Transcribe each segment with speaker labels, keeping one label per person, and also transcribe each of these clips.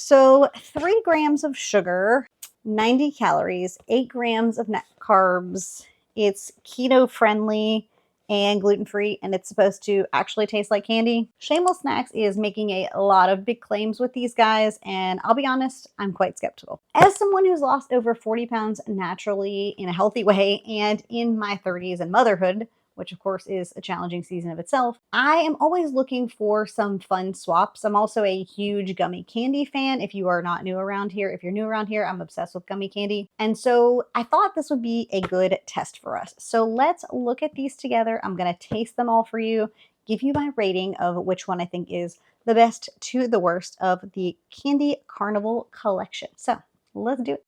Speaker 1: So 3 grams of sugar, 90 calories, 8 grams of net carbs. It's keto friendly and gluten free, and it's supposed to actually taste like candy. Shameless Snacks is making a lot of big claims with these guys, and I'll be honest, I'm quite skeptical. As someone who's lost over 40 pounds naturally in a healthy way and in my 30s and motherhood, which of course is a challenging season of itself, I am always looking for some fun swaps. I'm also a huge gummy candy fan. If you are not new around here, if you're new around here, I'm obsessed with gummy candy. And so I thought this would be a good test for us. So let's look at these together. I'm going to taste them all for you, give you my rating of which one I think is the best to the worst of the Candy Carnival collection. So let's do it.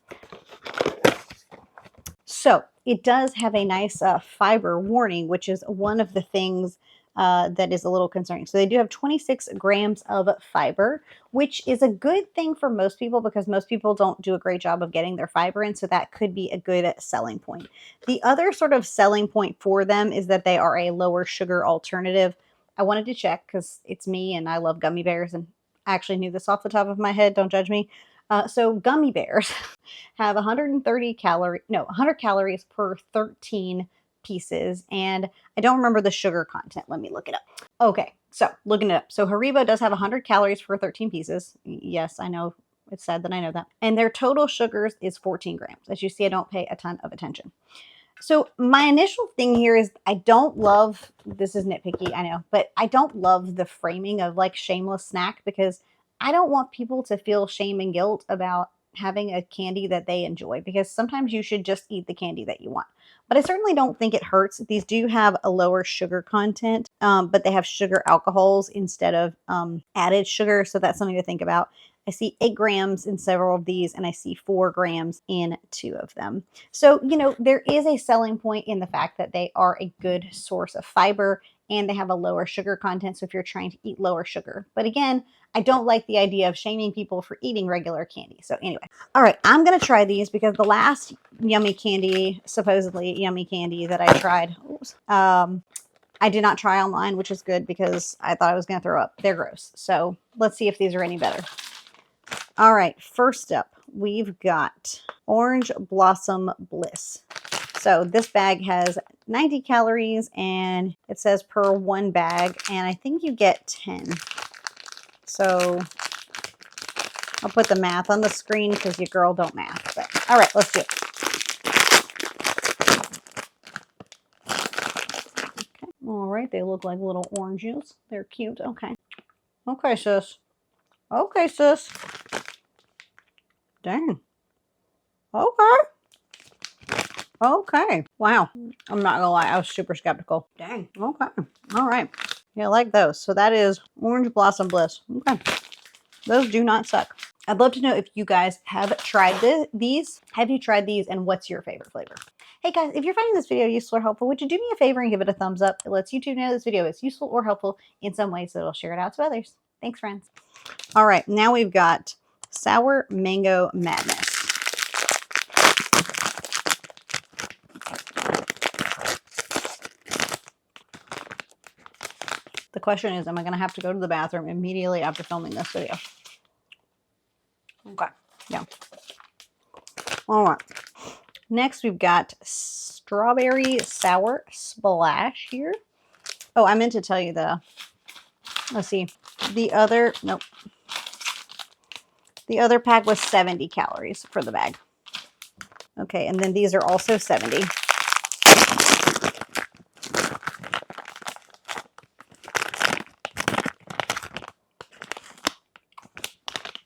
Speaker 1: So it does have a nice fiber warning, which is one of the things that is a little concerning. So they do have 26 grams of fiber, which is a good thing for most people because most people don't do a great job of getting their fiber in. So that could be a good selling point. The other sort of selling point for them is that they are a lower sugar alternative. I wanted to check because it's me and I love gummy bears, and I actually knew this off the top of my head. Don't judge me. So gummy bears have 100 calories per 13 pieces. And I don't remember the sugar content. Let me look it up. Okay, so looking it up. So Haribo does have 100 calories for 13 pieces. Yes, I know. It's sad that I know that. And their total sugars is 14 grams. As you see, I don't pay a ton of attention. So my initial thing here is I don't love, this is nitpicky, I know, but I don't love the framing of like Shameless Snack because I don't want people to feel shame and guilt about having a candy that they enjoy, because sometimes you should just eat the candy that you want. But I certainly don't think it hurts. These do have a lower sugar content, but they have sugar alcohols instead of added sugar. So that's something to think about. I see 8 grams in several of these, and I see 4 grams in 2 of them. So, there is a selling point in the fact that they are a good source of fiber and they have a lower sugar content. So if you're trying to eat lower sugar, but again, I don't like the idea of shaming people for eating regular candy. So anyway, all right, I'm going to try these because the last supposedly yummy candy that I tried, I did not try online, which is good because I thought I was going to throw up. They're gross. So let's see if these are any better. All right, first up, we've got Orange Blossom Bliss. So this bag has 90 calories and it says per 1 bag, and I think you get 10. So I'll put the math on the screen because your girl don't math. But all right, let's do it. Okay. All right, they look like little oranges. They're cute. Okay. Okay, sis. Okay, sis. Dang. Okay. Okay. Wow. I'm not gonna lie, I was super skeptical. Dang. Okay. All right. Yeah, I like those. So that is Orange Blossom Bliss. Okay. Those do not suck. I'd love to know if you guys have tried these. Have you tried these, and what's your favorite flavor? Hey guys, if you're finding this video useful or helpful, would you do me a favor and give it a thumbs up? It lets YouTube know this video is useful or helpful in some way, so it'll share it out to others. Thanks, friends. All right, now we've got Sour Mango Madness. The question is, am I going to have to go to the bathroom immediately after filming this video? Okay, yeah. All right. Next, we've got Strawberry Sour Splash here. Oh, I meant to tell you let's see. The other pack was 70 calories for the bag. Okay, and then these are also 70.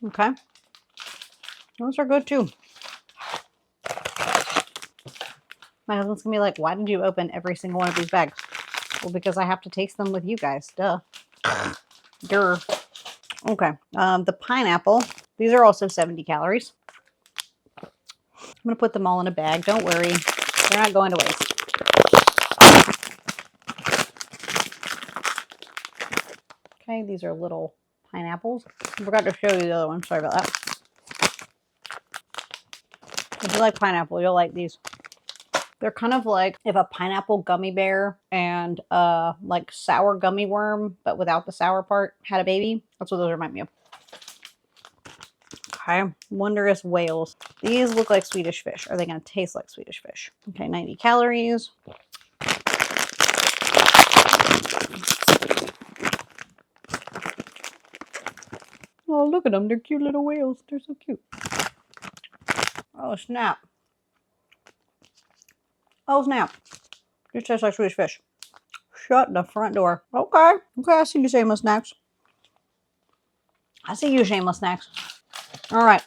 Speaker 1: Okay. Those are good too. My husband's gonna be like, why did you open every single one of these bags? Well, because I have to taste them with you guys. Duh. Durr. Okay. The pineapple. These are also 70 calories. I'm gonna put them all in a bag. Don't worry. They're not going to waste. Okay, these are little pineapples. I forgot to show you the other one. Sorry about that. If you like pineapple, you'll like these. They're kind of like if a pineapple gummy bear and like sour gummy worm, but without the sour part, had a baby. That's what those remind me of. Okay, wondrous whales. These look like Swedish fish. Are they going to taste like Swedish fish? Okay, 90 calories. Oh, look at them. They're cute little whales. They're so cute. Oh, snap. Oh, snap. This tastes like Swedish fish. Shut the front door. Okay. Okay, I see you, Shameless Snacks. I see you, Shameless Snacks. All right.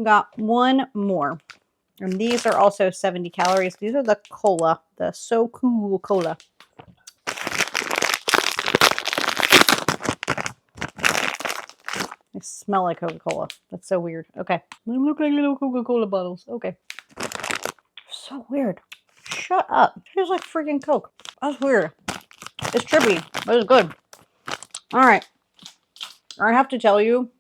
Speaker 1: Got one more. And these are also 70 calories. These are the cola. The So Cool Cola. They smell like Coca-Cola. That's so weird. Okay. They look like little Coca-Cola bottles. Okay. So weird. Shut up. It tastes like freaking Coke. That's weird. It's trippy, but it's good. All right. I have to tell you,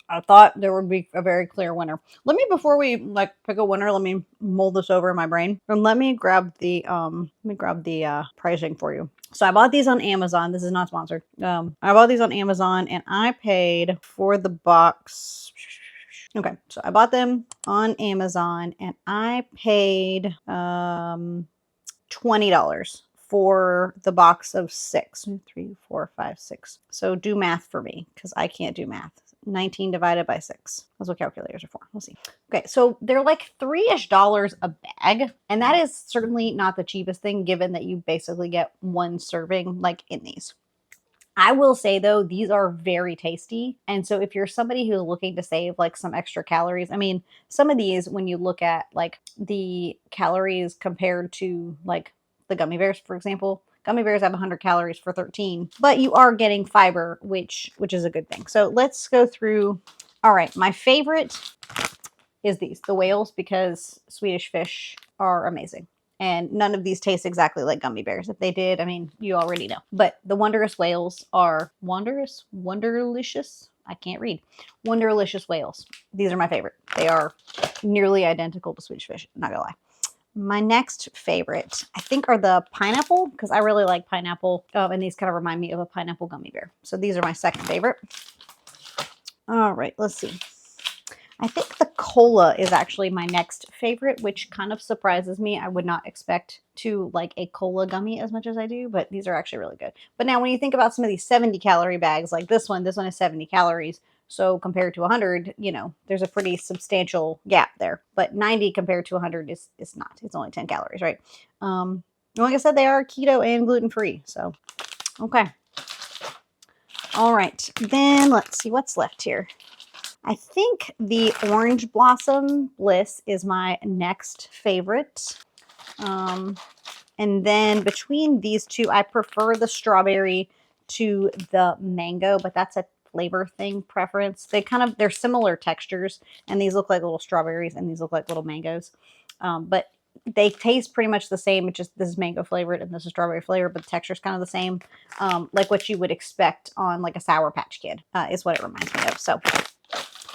Speaker 1: I thought there would be a very clear winner. Let me, before we pick a winner, let me mold this over in my brain. And let me grab the pricing for you. So I bought these on Amazon. This is not sponsored. I bought these on Amazon and I paid for the box. Okay, so I bought them on Amazon and I paid $20 for the box of 6. 3, 4, 5, 6. So do math for me because I can't do math. 19 divided by 6. That's what calculators are for. We'll see. Okay, so they're like $3-ish a bag. And that is certainly not the cheapest thing given that you basically get one serving like in these. I will say though, these are very tasty. And so if you're somebody who's looking to save like some extra calories, I mean, some of these, when you look at like the calories compared to like the gummy bears, for example, gummy bears have 100 calories for 13, but you are getting fiber, which is a good thing. So let's go through. All right, my favorite is these, the whales, because Swedish fish are amazing. And none of these taste exactly like gummy bears. If they did, I mean, you already know. But the wondrous whales are wonderlicious. I can't read. Wonderlicious whales. These are my favorite. They are nearly identical to Swedish fish. Not gonna lie. My next favorite, I think, are the pineapple, because I really like pineapple. And these kind of remind me of a pineapple gummy bear. So these are my second favorite. All right, let's see. I think the cola is actually my next favorite, which kind of surprises me. I would not expect to like a cola gummy as much as I do, but these are actually really good. But now when you think about some of these 70 calorie bags, like this one is 70 calories. So compared to 100, you know, there's a pretty substantial gap there. But 90 compared to 100 is not. It's only 10 calories, right? Like I said, they are keto and gluten-free. So, okay. All right. Then let's see what's left here. I think the Orange Blossom Bliss is my next favorite. And then between these two, I prefer the strawberry to the mango, but that's a flavor thing preference. They're similar textures, and these look like little strawberries and these look like little mangoes. But they taste pretty much the same. It's just this is mango flavored and this is strawberry flavored, but the texture is kind of the same. Like what you would expect on like a Sour Patch Kid is what it reminds me of. So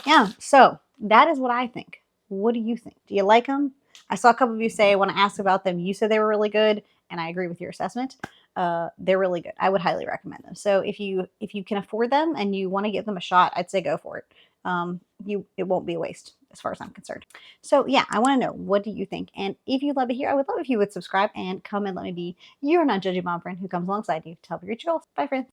Speaker 1: yeah, so that is what I think. What do you think? Do you like them? I saw a couple of you say when I asked about them, you said they were really good, and I agree with your assessment. They're really good. I would highly recommend them. So if you can afford them and you want to give them a shot, I'd say go for it. It won't be a waste as far as I'm concerned. So yeah, I want to know, what do you think? And if you'd love to hear, I would love if you would subscribe and come and let me be your non-judgy mom friend who comes alongside you to help you reach your goals. Bye, friends.